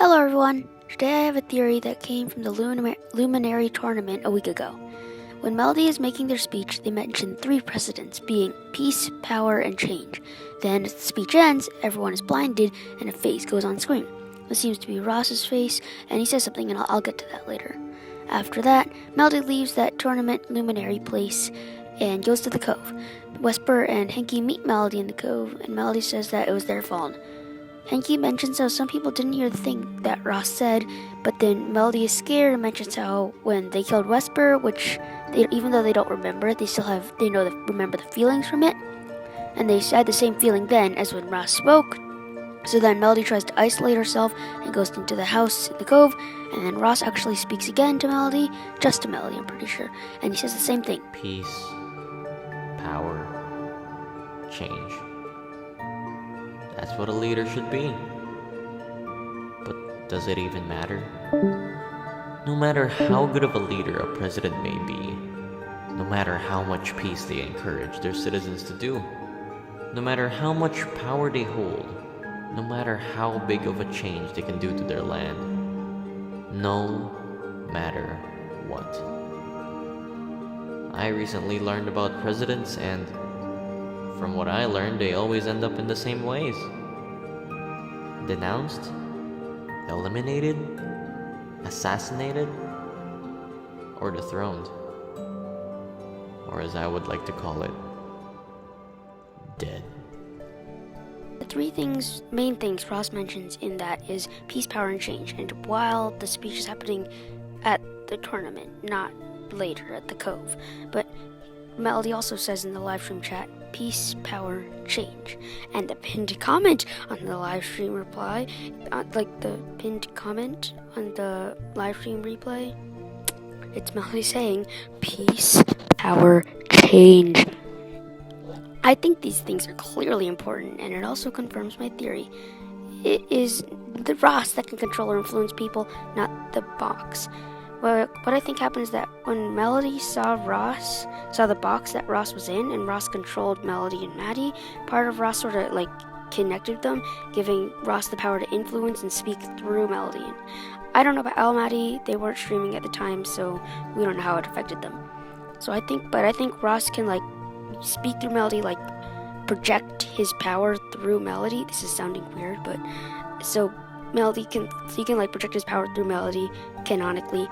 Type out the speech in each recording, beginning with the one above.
Hello everyone! Today I have a theory that came from the Luminary tournament a week ago. When Melody is making their speech, they mention 3 precedents, being peace, power, and change. Then as the speech ends, everyone is blinded and a face goes on screen. This seems to be Ross's face, and he says something, and I'll get to that later. After that, Melody leaves that tournament Luminary place and goes to the Cove. Wesper and Henky meet Melody in the Cove, and Melody says that it was their fault. Henky mentions how some people didn't hear the thing that Ross said, but then Melody is scared and mentions how when they killed Wesper, which even though they don't remember it, remember the feelings from it, and they had the same feeling then as when Ross spoke. So then Melody tries to isolate herself and goes into the house in the Cove, and then Ross actually speaks again to Melody, just to Melody, I'm pretty sure, and he says the same thing. Peace, power, change. That's what a leader should be. But does it even matter? No matter how good of a leader a president may be, no matter how much peace they encourage their citizens to do, no matter how much power they hold, no matter how big of a change they can do to their land, no matter what. I recently learned about presidents, and from what I learned, they always end up in the same ways. Denounced, eliminated, assassinated, or dethroned. Or as I would like to call it, dead. The 3 main things Ross mentions in that is peace, power, and change, and while the speech is happening at the tournament, not later at the Cove. But Melody also says in the live stream chat, peace, power, change. And the pinned comment on the live stream reply, the pinned comment on the live stream replay, it's Melody saying, peace, power, change. I think these things are clearly important, and it also confirms my theory. It is the Ross that can control or influence people, not the box. Well, what I think happened is that when Melody saw the box that Ross was in, and Ross controlled Melody and Maddie, part of Ross sort of connected them, giving Ross the power to influence and speak through Melody. And I don't know about Al Maddie, they weren't streaming at the time, so we don't know how it affected them. I think Ross can speak through Melody, project his power through Melody. This is sounding weird, but so he can project his power through Melody canonically,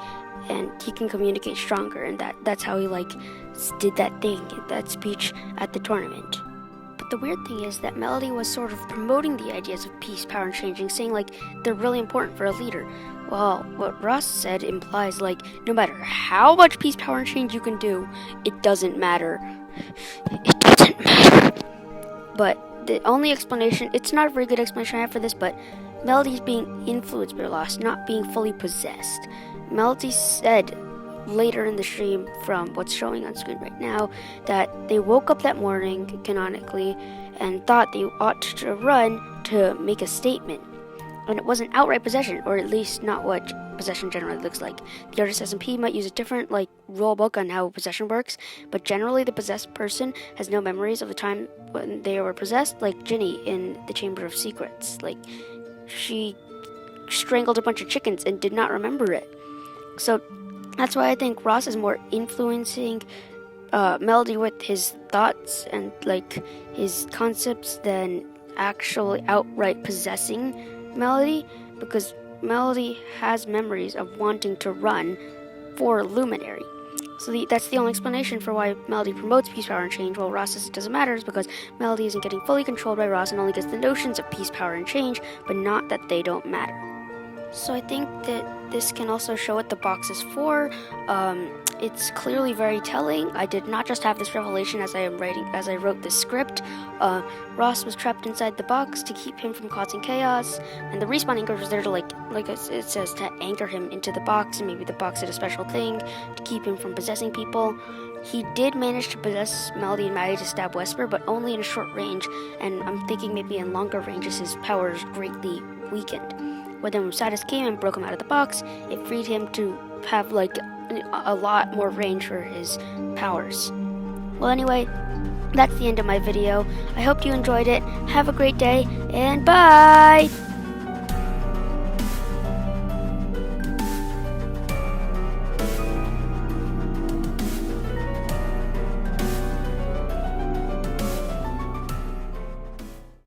and he can communicate stronger, and that's how he did that speech at the tournament. But the weird thing is that Melody was sort of promoting the ideas of peace, power, and changing, saying they're really important for a leader. Well, what Ross said implies no matter how much peace, power, and change you can do, it doesn't matter. It doesn't matter. But the only explanation, it's not a very good explanation I have for this, but Melody's being influenced by Ross, not being fully possessed. Melody said later in the stream, from what's showing on screen right now, that they woke up that morning, canonically, and thought they ought to run to make a statement. And it wasn't outright possession, or at least not what possession generally looks like. The artist SMP might use a different rule book on how possession works, but generally the possessed person has no memories of the time when they were possessed, like Ginny in the Chamber of Secrets. She strangled a bunch of chickens and did not remember it. So that's why I think Ross is more influencing Melody with his thoughts and his concepts than actually outright possessing Melody, because Melody has memories of wanting to run for Luminary. So that's the only explanation for why Melody promotes peace, power, and change, while Ross says it doesn't matter, is because Melody isn't getting fully controlled by Ross and only gets the notions of peace, power, and change, but not that they don't matter. So I think that this can also show what the box is for. It's clearly very telling. I did not just have this revelation as I wrote this script. Ross was trapped inside the box to keep him from causing chaos, and the respawn anchor was there to it says, to anchor him into the box, and maybe the box did a special thing to keep him from possessing people. He did manage to possess Melody and Maddie to stab Wesper, but only in a short range, and I'm thinking maybe in longer ranges his powers greatly weakened. When then Sadis came and broke him out of the box, it freed him to have a lot more range for his powers. Well, anyway, that's the end of my video. I hope you enjoyed it. Have a great day, and bye!